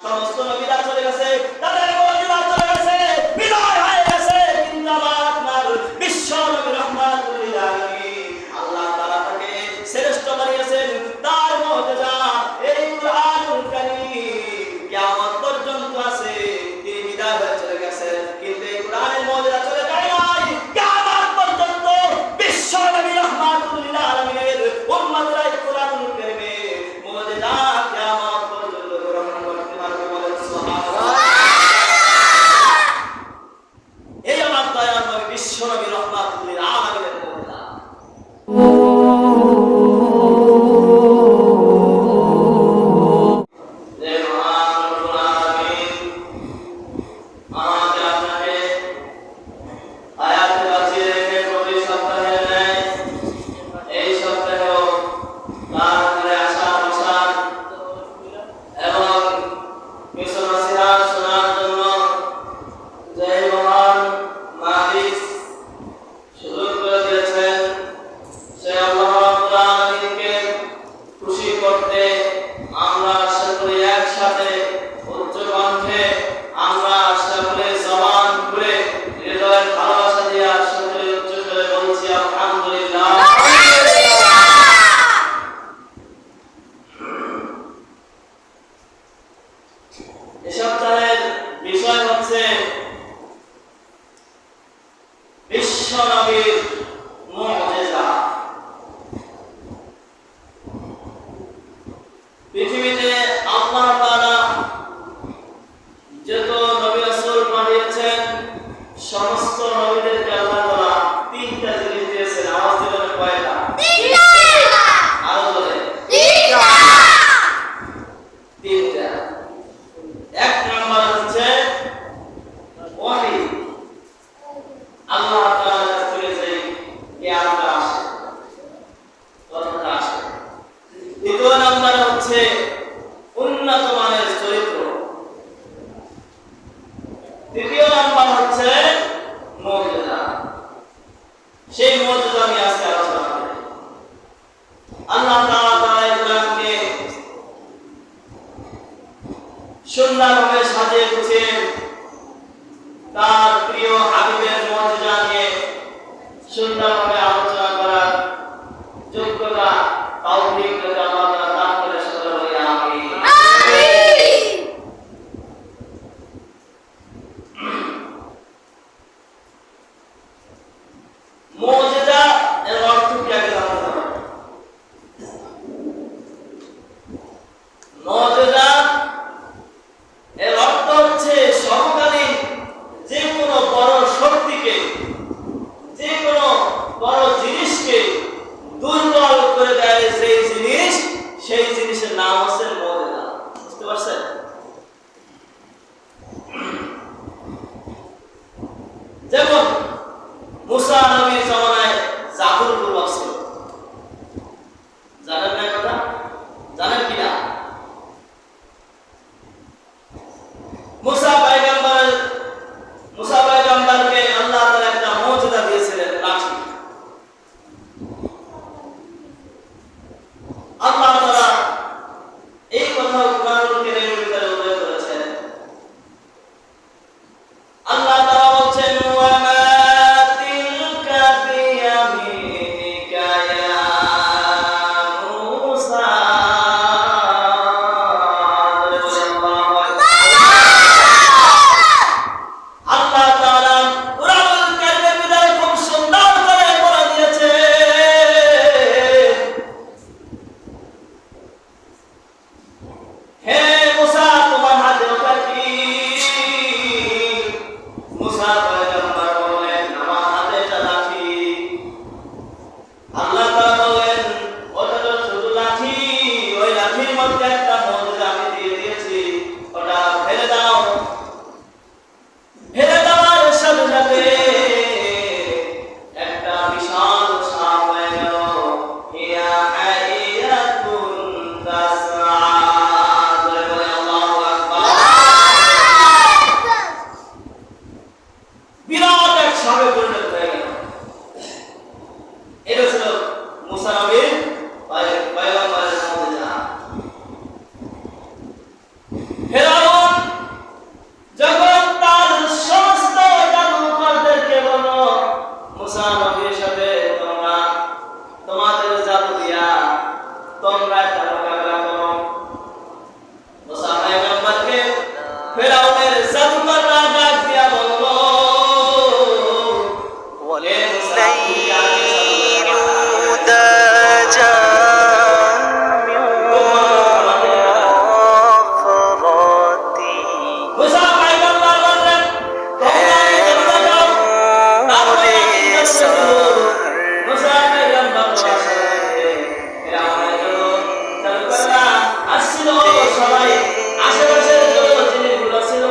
সমস্ত নবীরা চলে গেছে, তাদের মুজিজা চলে গেছে, বিদায় হয়ে গেছে, কিন্তু আমার আপনার বিশ্ব নবী রাহমাতুল লিল আলামিন আল্লাহ তাআলা তাকে শ্রেষ্ঠ বানিয়েছেন। তার মুজিজা এই কুরআনুল কারীম কিয়ামত পর্যন্ত আছে। তিনি বিদায় হয়ে চলে গেছেন, কিন্তু এই কুরআনের মুজিজা চলে যায় নাই। কিয়ামত পর্যন্ত বিশ্ব নবী রাহমাতুল লিল আলামিনের উম্মতরা এই কুরআনুল কারীমের মুজিজা কিয়ামত পর্যন্ত গ্রহণ করতে পারবে। বলেন সুবহানাল্লাহ। এই আমার দয়ার নবী বিশ্ব নবী রাহমাতুল লিল আলামিনের মুজিজা। পৃথিবীতে আল্লাহ তাআলা যত নবী রাসূল পাঠিয়েছেন সমস্ত নবীদেরকে আল্লাহ তাআলা তিনটা জিনিস দিয়েছেন। আওয়াজ দিবেন কয়টা? তিনটা। আরো বলেন তিনটা। তিনটা। এক নাম্বার হচ্ছে ওহী, আল্লাহ তাআলার কাছ থেকে যে জ্ঞানটা আসে, কথাটা আসে। দ্বিতীয় নাম্বার হচ্ছে উন্নত মানের চরিত্র। তৃতীয় নাম্বার হচ্ছে মুজিজা। সেই মুজিজা নিয়ে আজকে আলোচনা করব। আল্লাহ তাআলা কোরআনকে সুন্দরভাবে সাজিয়ে গুছিয়ে তার প্রিয় হাবিবের মুজিজা নিয়ে সুন্দরভাবে আলোচনা করার যোগ্যতা তৌফিক আল্লাহ তাআলা দান করে। সকলে বলি আমিন। মুজিজা এর অর্থ কি আগে জানতে হবে। মুজিজা এর অর্থ হচ্ছে সমকালীন যে কোনো বড় শক্তিকে, যে কোনো বড় জিনিসকে দুর্বল করে দেয় সেই জিনিস, সেই জিনিসের নাম হচ্ছে মুজিজা। বুঝতে পারছেন? যেমন মুসা নবীর জামানায় জাদুর প্রভাব ছিল। জানেন না কথা? জানেন কিনা? মুসা পয়গম্বরকে আল্লাহ তাআলা একটা মুজিজা দিয়েছিলেন, লাঠি। আল্লাহ তাআলা এই কথা কুরআনুল কারীমের ভিতরে উল্লেখ করেছেন। আল্লাহ তাআলা বলেন ওয়া মা তিলকা বিয়ামিনিকা ইয়া মুসা। ফেরাউনের জাদুকররা ডাক দিয়া বলল, হে মুসা, তুমি আগে মুসা পয়গম্বর বললেন, তোমরা চলে যাও। তারপরে মুসা পয়গম্বর ফেরাউনের জাদুকররা আসছিল, সবাই আশেপাশে জিনিসগুলো ছিল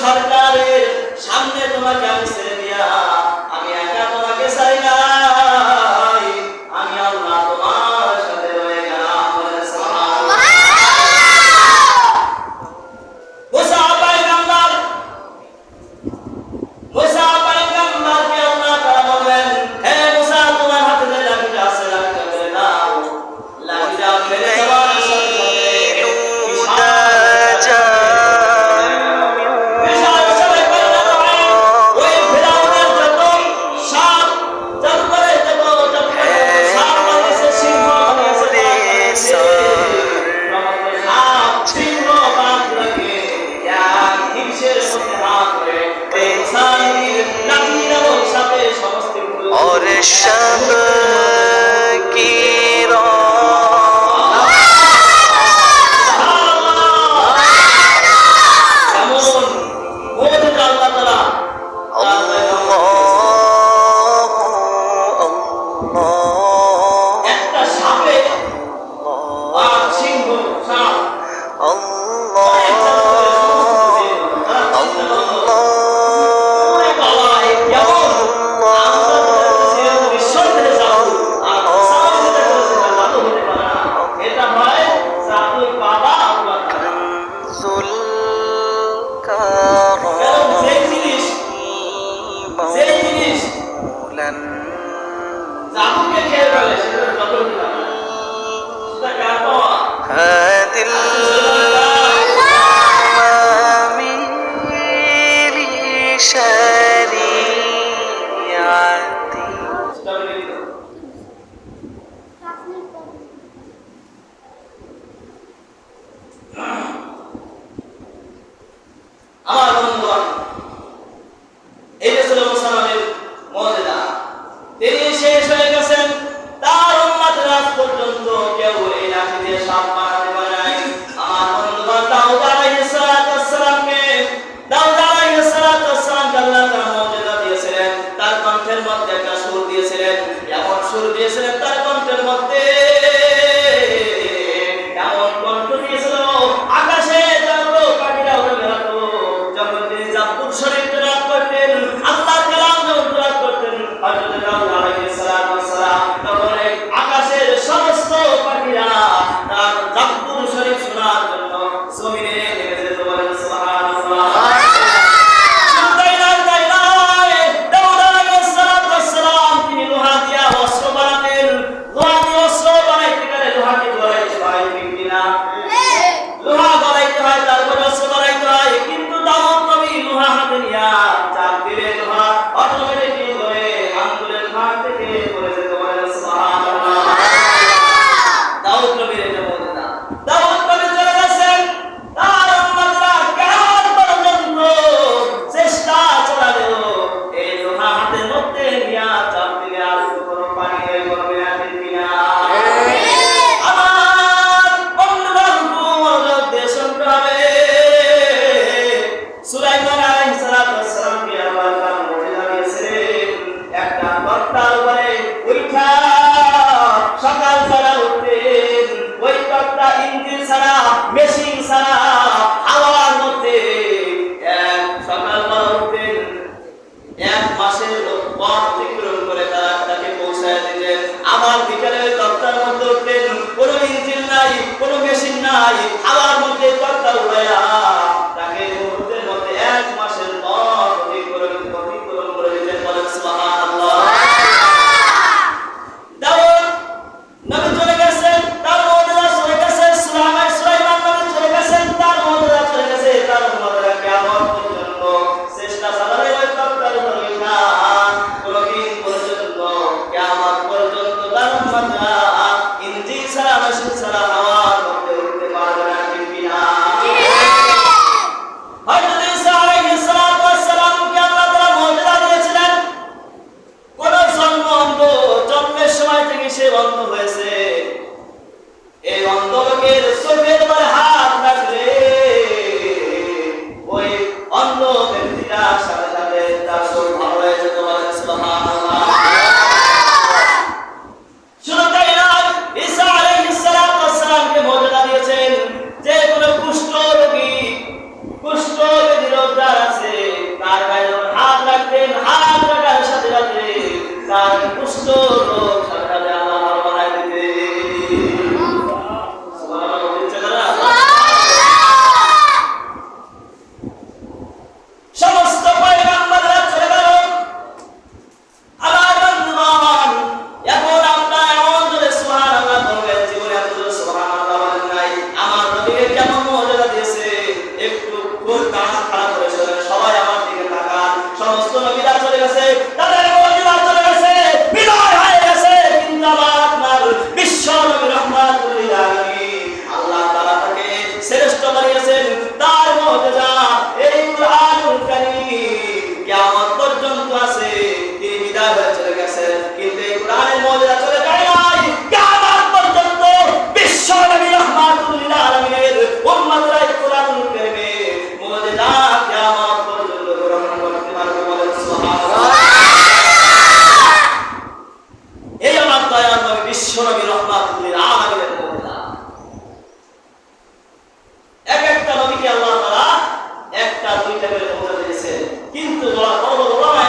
সরকারের সামনে তোমাকে আমি ছেড়ে দিয়া আমি একা তোমাকে চাই নাই, আমি আল্লাহ তোমার সাথে রয়ে গেলাম। মুসা পয়গম্বরকে আল্লাহ তাআলা বললেন, হে মুসা, তোমার হাতে যে লাঠিটা আছে লাঠিটা ফেলে দাও। লাঠিটা ফেলে দেওয়ার সাথে আমার বন্ধুগণ, এটা ছিল মুসা নবীর মুজিজা। তিনি শেষ হয়ে গেছেন, তার উম্মতের আজ পর্যন্ত কেউ এই লাঠি দিয়ে সাপ মারতে পারে নাই। আমার বন্ধুগণ, দাউদ আলাইহিস সালামকে আল্লাহ তাআলা মুজিজা দিয়েছিলেন, তার কণ্ঠের মধ্যে একটা সুর দিয়েছিলেন, এমন সুর দিয়েছিলেন তার কণ্ঠের মধ্যে, এমন কণ্ঠ দিয়েছিল আকাশে যত পাখিরা উড়ে বেড়াতো। যখন তিনি জাবুর শরীফ তেলাওয়াত করতেন, আল্লাহর কালাম যখন তেলাওয়াত করতেন হযরত দাউদ আলাইহিস সালাম, তখন আকাশের সমস্ত পাখিরা তার জাবুর শরীফ শোনার জন্য জমিনে নেমে যেত। বলেন সুবহানাল্লাহ। চেষ্টা চালালেও এই লোহা হাতের মধ্যে নিয়া পথ অতিক্রম করে তারা তাকে পৌঁছায় দিতেন। আবার বিকেলে তক্তার মধ্যে উঠতেন, কোনো ইঞ্জিন নাই, কোনো মেশিন নাই, হাওয়ার মধ্যে তক্তা উড়াইয়া তাকে মুহূর্তের মধ্যে 1 মাসের পথ অতিক্রম করে দিতেন। বলেন সুবহানাল্লাহ। দাউদ নবী চলে গেছেন, তার মুজিজা চলে গেছে। সুলাইমান নবী চলে গেছেন, তার মুজিজা চলে গেছে। তার মুজিজা কিয়ামত পর্যন্ত চেষ্টা চালালে ওই তক্তার উপর না, কোনদিন পর্যন্ত কিয়ামত পর্যন্ত তার মুজিজা ইঞ্জিন ছাড়া মেশিন ছাড়া হাওয়ার মধ্যে উঠতে পারবে না। ঠিক কিনা? হযরত ঈসা আলাইহিস সালাতু ওয়াস সালামকে আল্লাহ তাআলা মুজিজা দিয়েছিলেন। কোন অন্ধ, জন্মের সময় থেকে সে অন্ধ হয়েছে। এই অন্ধ লোকের চোখের উপরে হাত রাখলে ওই অন্ধ ব্যক্তিটা সাথে সাথে তার চোখ ভালো হয়ে যেত। বলেন সুবহানাল্লাহ। শুধু তাই নয়, ঈসা আলাইহিস সালাতু ওয়াস সালামকে মুজিজা দিয়েছেন যে কোনো কুষ্ঠ ব্যাধি রোগ যার আছে তার গায়ে যখন হাত রাখতেন, হাত রাখার সাথে সাথে তার কুষ্ঠ রোগ সাথে সাথে আল্লাহ ভালো বানায় দিতেন। সুবহানাল্লাহ। বলছে না সমস্ত পয়গম্বররা চলে গেল। আমার বন্ধুগণ, এখন আমরা এমন জোরে সুবহানাল্লাহ বলবেন, জীবনে এত জোরে সুবহানাল্লাহ বলেন নাই। আমার নবীকে কেমন মুজিজা দিয়েছে একটু খুব কান খারাপ করে শোনেন। সবাই আমার দিকে তাকান। সমস্ত নবীরা চলে গেছে, তাদের মুজিজা চলে গেছে, বিদায় হয়ে গেছে, কিন্তু আপনার বিশ্ব নবী রাহমাতুল লিল আলামিন আল্লাহ তাআলা তাকে শ্রেষ্ঠ বানিয়েছেন। তার মুজিজা এই কুরআনুল কারীম কিয়ামত পর্যন্ত আছে। তিনি বিদায় হয়ে চলে গেছেন, কিন্তু এই কুরআনের মুজিজা চলে যায় নাই। কিয়ামত পর্যন্ত বিশ্ব নবী রাহমাতুল লিল আলামিনের উম্মতরা এই কুরআনুল কারীমের মুজিজা কিয়ামত পর্যন্ত গ্রহণ করতে পারবে। বলেন সুবহানাল্লাহ। এই আমার দয়ার নবী বিশ্ব নবী রাহমাতুল লিল আলামিনের মুজিজা। এক একটা নবীকে আল্লাহ তাআলা একটা দুইটা করে মুজিজা দিয়েছেন, কিন্তু বড় বড় উলামা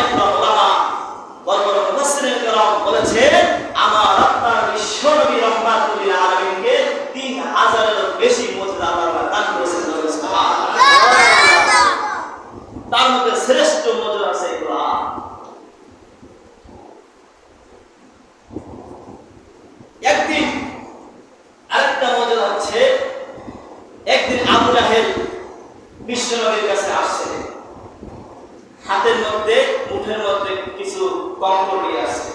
মুফাসসিরিন কেরাম বলেছেন আমার আপনার বিশ্ব নবী রাহমাতুল লিল আলামিনকে 3000 এর বেশি মুজিজা আল্লাহ দান করেছেন। সুবহানাল্লাহ। তার মধ্যে শ্রেষ্ঠ মুজিজা আছে এগুলা। একদিন আরেকটা মুজিজা হচ্ছে, একদিন আবু জাহেল বিশ্ব নবীর কাছে আসছে, হাতের মধ্যে মুঠের মধ্যে কিছু কঙ্কর নিয়ে আসছে।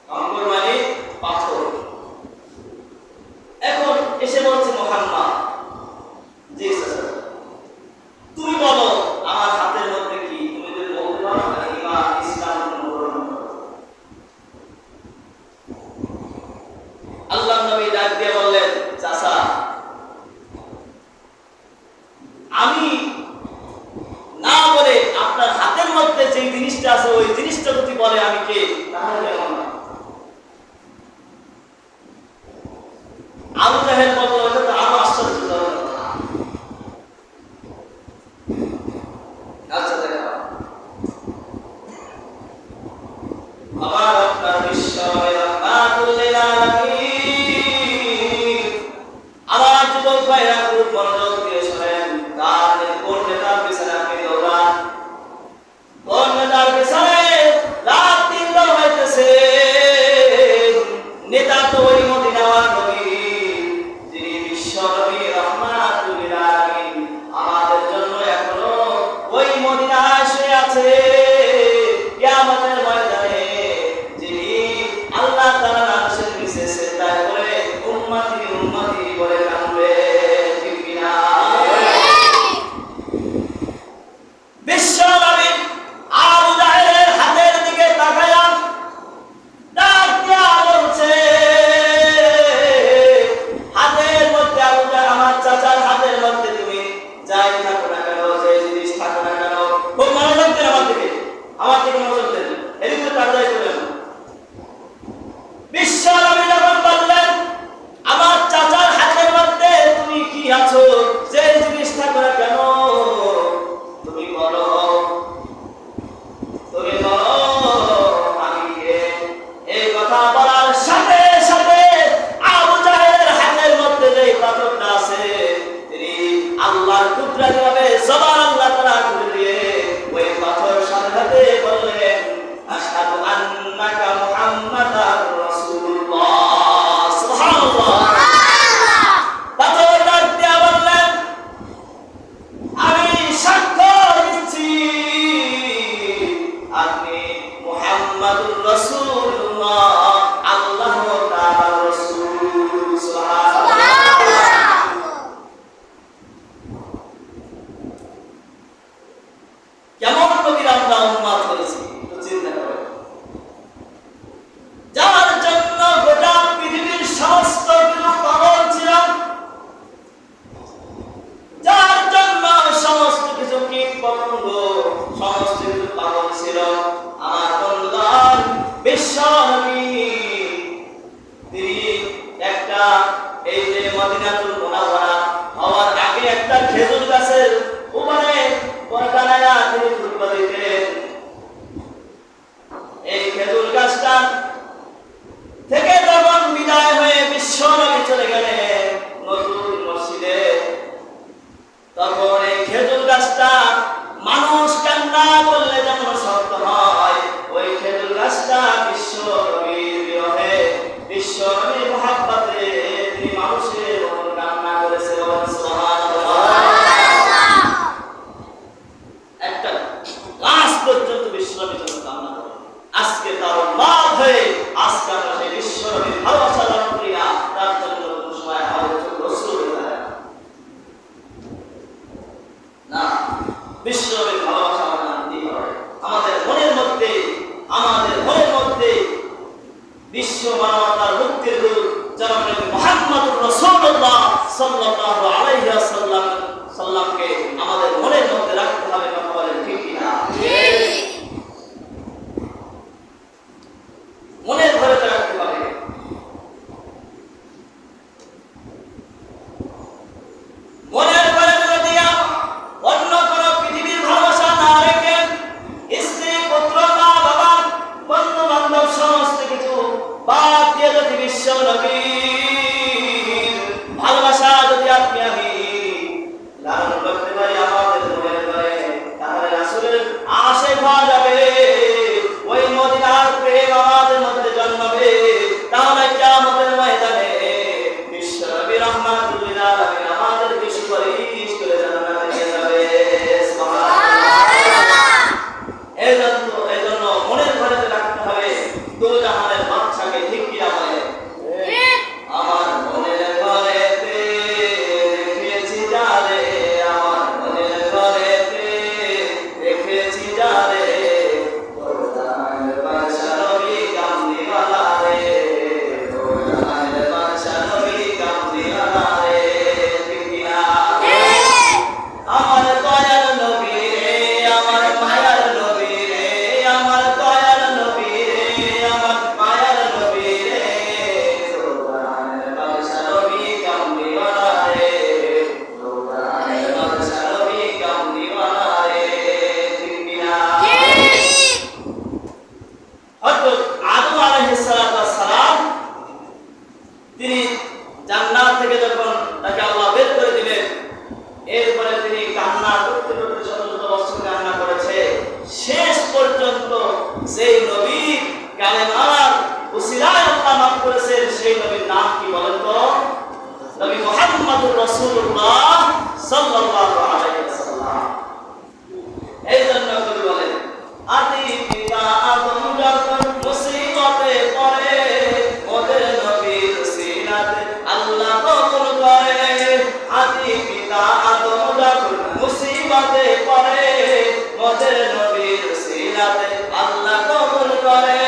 কঙ্কর মানে পাথর। এখন এসে বলছে মুহাম্মদ, জি স্যার, তুমি বলো আমার হাতের মধ্যে কি? তুমি যদি বলতে পারো না ঈমান ইসলাম গ্রহণ করো। আল্লাহর নবী ডাক দিয়ে বললেন, চাচা আমি না বলে আপনার হাতের মধ্যে যে জিনিসটা আছে ওই জিনিসটা যদি বলে আমি কে, তাহলে কেমন না? আবু জাহেল বলল, এটা তো আরো আশ্চর্যজনক কথা। আচ্ছা দেখো, আমার আপনার বিশ্ব রাহমাতুল লিল আলামিন আমার যুবক ভাইরা খুব মনোযোগ দিয়ে শোনেন। তার কোর্টে তার পিছনে আপনি দৌড়ান, কোর্টে তার পিছনে রাত দিন দৌড়াইতেছে। নেতা তো ওই মদিনাওয়ালা নবী, যিনি বিশ্ব নবী রাহমাতুল লিল আলামিন আমাদের জন্য এখনো ওই মদিনায় শুয়ে আছে। কিয়ামতের ময়দানে যিনি আল্লাহ তাআলার আরশের নিচে মুহাম্মাদুর রাসূলুল্লাহ আল্লাহ তাআলার রাসূল। সুবহানাল্লাহ। কেমন নবীর আমরা উম্মত হয়েছি চিন্তা করেন। যার জন্য গোটা পৃথিবীর সমস্ত কিছু পাগল ছিল, যার জন্য সমস্ত কিছু কীট পতঙ্গ সমস্ত কিছু পাগল ছিল, আমার বন্ধুগণ বিশ্ব নবী তিনি একটা এই যে মদিনাতুল মুনাওয়ারা হওয়ার আগে একটা খেজুর গাছের উপরে পরকানায়া তিনি খুতবা দিতেন। এই খেজুর গাছটা থেকে যখন বিদায় হয়ে বিশ্ব নবী চলে গেলেন নতুন মসজিদে, তখন এই খেজুর গাছটা মানুষ কান্না করলে যেমন শব্দ হয়, ওই খেজুর গাছটা বিশ্ব নবীর বিরহে বিশ্ব নবীর মহাব্বতে তিনি মানুষের মতো কান্না করেছে। একটা গাছ পর্যন্ত বিশ্ব নবীর জন্য কান্না করে। আজকে তার লাভ হয়ে আজকে আমরা সেই বিশ্ব নবীর ভালোবাসা লাভ করি না, তার জন্য সময় আমাদের চোখ অশ্রু হয়ে যায় না। বিশ্ব নবীর ভালোবাসা আমরা আনতেই হবে আমাদের মনের মধ্যে। আমাদের মনের মধ্যে বিশ্ব মানবতার মুক্তির দূত জনাব নবী মুহাম্মদুর রাসূলুল্লাহ সাল্লাল্লাহু আলাইহি ওয়াসাল্লামকে আমাদের মনের মধ্যে রাখতে হবে। কথা বলেন ঠিক কি না? মনের ঘরে রাখতে হবে। মনের ঘরে যদি অন্য কোন পৃথিবীর ভালোবাসা না রেখে স্ত্রী পুত্র মা বাবা বন্ধু বান্ধব সমস্ত কিছু বাদ দিয়ে যদি বিশ্ব নবীর ভালোবাসা যদি আপনি আমি লালন করতে পারি আমাদের মনের ঘরে, তাহলে রাসূলের আশে পাওয়া যাবে, ওই মদিনার প্রেম আমাদের মধ্যে জন্মাবে। তাহলে কিয়ামতের ময়দানে বিশ্ব নবী রাহমাতুল লিল আলামিন আমাদেরকে সুপারিশ করে জান্নাতে নিয়ে যাবে। সুবহানাল্লাহ। এজন্য মনের ঘরে রাখতে হবে দু জাহানের বাদশাকে। ঠিক কি না বলে? আমার মনের ঘরেতে রেখেছি যারে, আমার মনের ঘরেতে রেখেছি যারে, তোরার বাদশা নবী কামলিওয়ালা রে, তোরার বাদশা নবী কামলিওয়ালা রে। ঠিক কি না? আমার দয়াল নবী রে, আমার মায়ার নবী রে, আমার দয়াল নবী রে, আমার মায়ার নবী রে, তোরার বাদশা নবী কামলিওয়ালা রে, তোরার বাদশা নবী কামলিওয়ালা রে। ঠিক কি না? হযরত আদম আলাইহিস সালাম তিনি জান্নাত থেকে যখন তাকে আল্লাহ বের করে দিলেন, এরপরে তিনি কান্না করতে করতে শত শত বছর কান্না করেছে। শেষ পর্যন্ত সেই নবীর কালেমার উসিলায় আল্লাহ মাফ করেছেন। সেই নবীর নাম কি বলেন তো? নবী মুহাম্মদুর রাসূলুল্লাহ সাল্লাল্লাহু আলাইহি ওয়াসাল্লাম। এই জন্য কবি বলেন, আদি পিতা আদম যখন মুসিবতে পড়ে, ওদের নবীর উসিলাতে আল্লাহ কবুল করে। আদি পিতা আদম যখন মুসিবতে পড়ে, ওদের নবীর উসিলাতে আল্লাহ কবুল করে।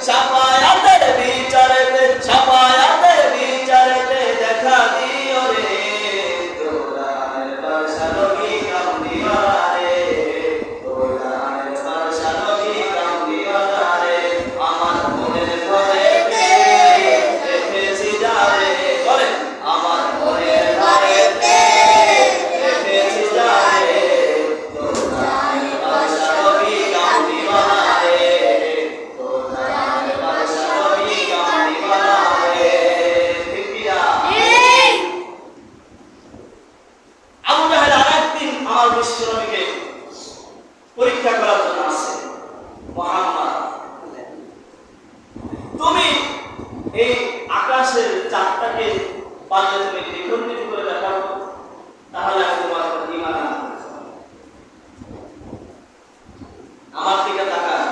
শাফায়াতের বিচারেতে, শাফায়াতের বিচারেতে দেখা দিও রে, তোরার বাদশা নবী কামলিওয়ালা রে, তোরার বাদশা নবী কামলিওয়ালা রে। আমার মনের ঘরেতে রেখেছি যারে, বলেন আমার মনের ঘরেতে রেখেছি যারে, তোরার বাদশা নবী কামলিওয়ালা রে, তোরার বাদশা নবী কামলিওয়ালা রে। ঠিক কি না? আবু জাহেল আরেকদিন আমার বিশ্ব নবীকে পরীক্ষা করার জন্য আসে। মুহাম্মদ, তুমি এই আকাশের চাঁদটাকে পারলে তুমি দ্বিখণ্ডিত করে দেখাও, তাহলে আমি তোমার উপর ঈমান আনবো। আমার দিকে তাকান।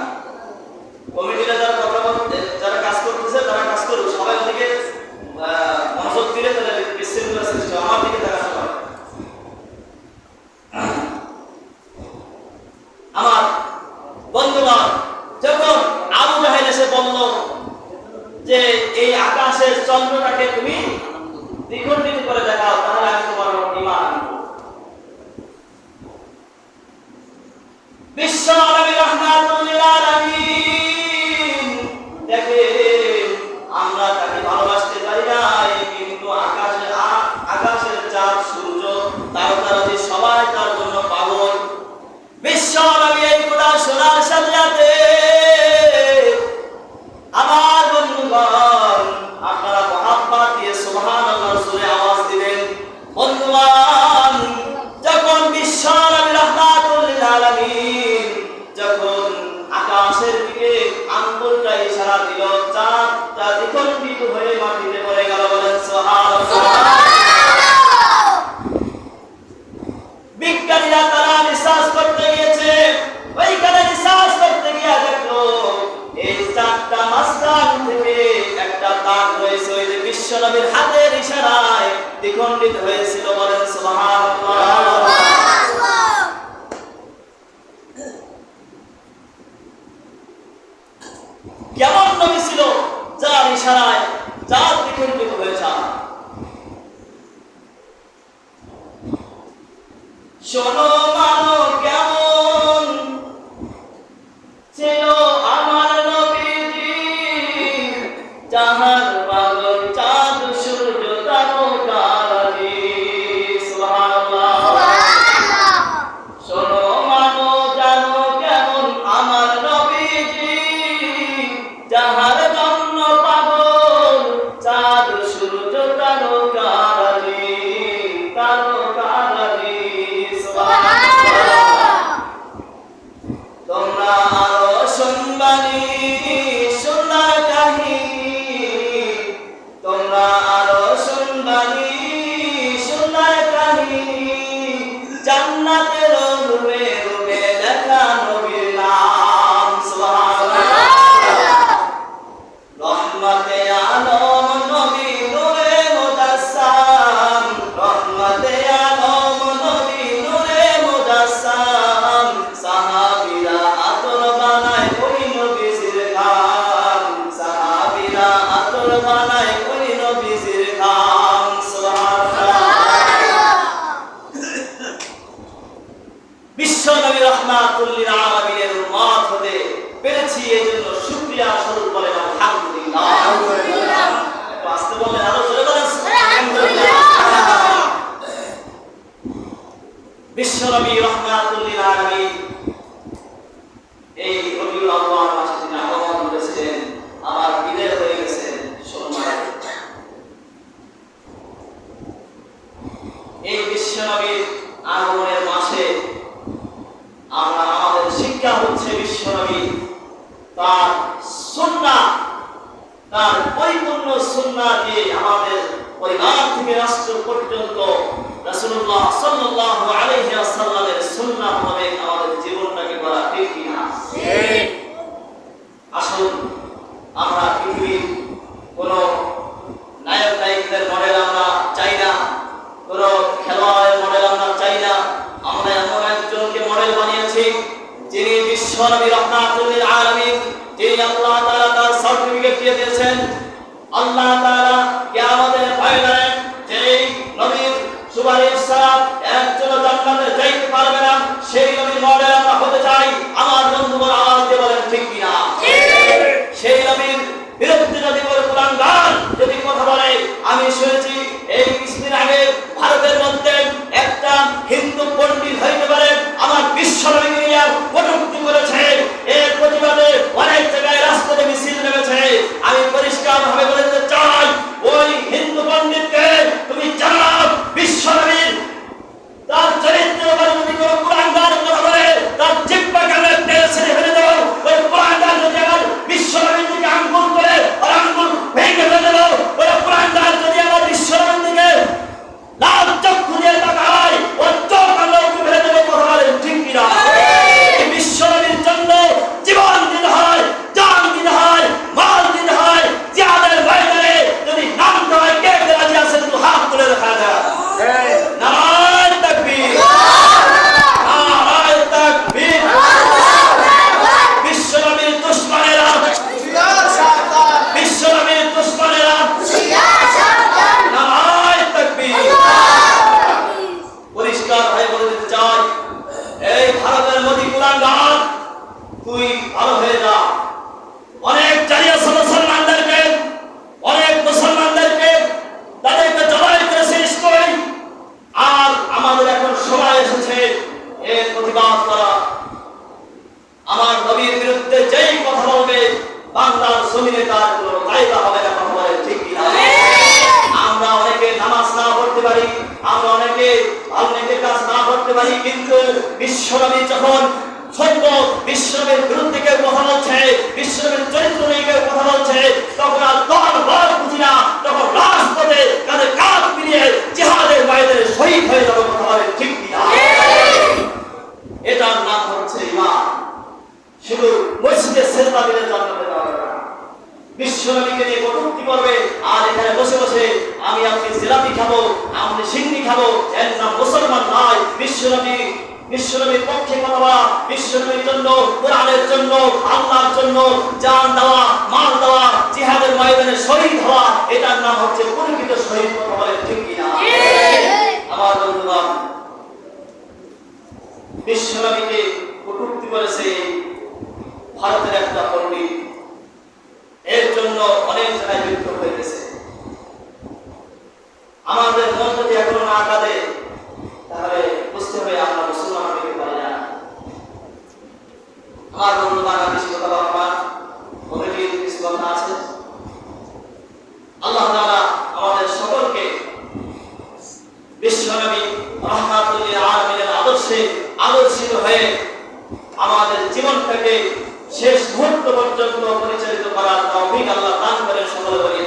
কমিটিরা বলল যে এই আকাশের চন্দ্রটাকে তুমি দ্বিখণ্ডিত করে দেখাও, তাহলে আমি তোমার ঈমান আনবো। বিশ্ব নবী রাহমাতুল লিল আলামিন, দেখেন আমরা তাকে ভালোবাসতে পারি না, কিন্তু আকাশের চাঁদ সূর্য তারকারাজি সবাই তার জন্য পাগল। বিশ্ব নবী এই কথা শোনার সাথে সাথে আমার বন্ধুগণ আপনারা মহাব্বত দিয়ে সুবহানাল্লাহ জোরে আওয়াজ দিবেন। বন্ধুগণ, যখন বিশ্ব নবী রাহমাতুল লিল আলামিন যখন আকাশের দিকে আঙ্গুলটা ইশারা দিল, চাঁদটা দ্বিখণ্ডিত হয়ে মাটিতে পড়ে গেল। বলেন সুবহানাল্লাহ। বিজ্ঞানীরা তারা রিসার্চ করতে গিয়েছে, ওইখানে রিসার্চ করতে গিয়ে দেখলো এই চাঁদটা মাঝখান থেকে একটা দাগ রয়েছে, ওই যে বিশ্ব নবীর হাতের ইশারায় দ্বিখণ্ডিত হয়েছিল। বলেন সুবহানাল্লাহ। কেমন নবী ছিল যার ইশারায় চাঁদ দ্বিখণ্ডিত হয়ে যায়। শোনো মানো কেমন ছিল আমার নবীজি, যাহার বাদল চাঁদ সূর্য তারকারাজি। সুবহানাল্লাহ। শোনো মানো জানো কেমন আমার নবীজি, যাহার জন্য পাগল চাঁদ সূর্য তারকারাজি, তারকারাজি। তোমরা আরো শুনবানি সুন্দর কাহিনী, তোমরা আরো শুনবানি সুন্দর কাহিনী, জান্নাতের রূপে রূপে লেখা নবীর নাম। সুবহানাল্লাহ। রহমতে আলম নবী নূরে মুজাসসাম, রহমতে আলম নবী নূরে মুজাসসাম, সাহাবীরা আতর বানায় ওই নবীর ঘাম, সাহাবীরা আতর বানায় ওই নবীর ঘাম। সুবহানাল্লাহ। বিশ্ব নবী রাহমাতুল লিল আলামিনের উম্মত হতে পেরেছি, এজন্য শুকরিয়া স্বরূপ বলেন আলহামদুলিল্লাহ। আলহামদুলিল্লাহ। বাস্তব বলেন আরো জোরে বলেন আলহামদুলিল্লাহ। বিশ্ব নবী রাহমাতুল লিল আলামিন এই রবিউল আউয়াল মাসে তিনি আগমন করেছিলেন, আমার বিদায় হয়ে গেছেন সোমবার। এই বিশ্ব নবীর আগমনের মাসে আমরা আমাদের শিক্ষা হচ্ছে বিশ্ব নবী তার সুন্নাহ, তার পরিপূর্ণ সুন্নাহ দিয়ে আমাদের পরিবার থেকে রাষ্ট্র পর্যন্ত রাসূলুল্লাহ সাল্লাল্লাহু আলাইহি ওয়াসাল্লামের সুন্নাহ হবে আমাদের জীবনটাকে গড়া। ঠিক কি না? ঠিক। আসুন আমরা পৃথিবীর কোন নায়ক নায়িকাদের মডেল আমরা চাই না, কোন খেলোয়াড়ের মডেল আমরা চাই না। আমরা এমন একজনকে মডেল বানিয়েছি যিনি বিশ্ব নবী রাহমাতুল লিল আলামিন, যিনি আল্লাহ তাআলা তার সার্টিফিকেট দিয়ে দিয়েছেন। আল্লাহ তাআলা কিয়ামতের ময়দানে যেই নবীর সুপারিশ ছাড়া একজন জান্নাতে যাইতে পারবে না, সেই নবীর মডেল আমরা হতে চাই। আমার বন্ধুগণ আওয়াজ দিয়ে বলেন ঠিক কি না? ঠিক। সেই নবীর বিরুদ্ধে যদি কোরআন গান যদি কথা বলে, আমি শুনেছি এই কিছুদিন আগে ভারতের মধ্যে একটা হিন্দু পণ্ডিত হইতে পারে আমার বিশ্ব নবীকে নিয়ে কটূক্তি করেছে, এর প্রতিবাদে অনেক জায়গায় রাস্তাতে মিছিল নেমেছে। আমি পরিষ্কার ভাবে বলে দিতে চাই, ওই হিন্দু পণ্ডিতকে তুমি জানাও বিশ্ব নবীর তার চরিত্রের ব্যাপারে যদি কোনো কোরআন গান কথা তার জমিনে তার কোনো জায়গা হবে না, কথা বলে ঠিক কিনা? আমরা অনেকে নামাজ না পড়তে পারি, আমরা অনেকে কাজ না করতে পারি, কিন্তু বিশ্বনবী যখন সত্য বিশ্বনবীর বিরুদ্ধে কেউ কথা বলছে, বিশ্বনবীর চরিত্র নিয়ে কেউ কথা বলছে, তখন আর দল বল বুঝি না, তখন রাজপথে কাঁধে কাঁধ মিলিয়ে জিহাদের ময়দানে শহীদ হয়ে যাবে, কথা বলে ঠিক কিনা? এটার নাম হচ্ছে ঈমান। শুধু মসজিদে সেজদা দিলে জান্নাতে যাওয়া যাবে না। বিশ্বনবীকে নিয়ে কটূক্তি করবে, আর এখানে বসে বসে আমি আপনি জিলাপি খাবো, আমি সিন্নি খাবো, এর নাম মুসলমান নয়। বিশ্বনবীর পক্ষে কথা বলা, বিশ্বনবীর জন্য, কোরআনের জন্য, আল্লাহর জন্য জান দেওয়া, মাল দেওয়া, জিহাদের ময়দানে শহীদ হওয়া, এটার নাম হচ্ছে প্রকৃত শহীদ, কথা বলে ঠিক কিনা? আমার বন্ধুগণ, বিশ্বনবীকে কটূক্তি করেছে ভারতের একটা পণ্ডিত, এর জন্য অনেক জায়গায় বিক্ষোভ হয়ে গেছে। আমাদের মন যদি এখনো না কাঁদে, তাহলে বুঝতে হবে আমরা মুসলমান হতে পারি না। আমার বন্ধুগণ, বেশি কথা বলবো না, কমিটির কিছু কথা আছে। আল্লাহ তাআলা আমাদের সকলকে বিশ্বনবী রাহমাতুল লিল আলামিনের আদর্শে আদর্শিত হয়ে আমাদের জীবনটাকে শেষ মুহূর্ত পর্যন্ত পরিচালিত করার তৌফিক আল্লাহ দান করেন, সকলে বলি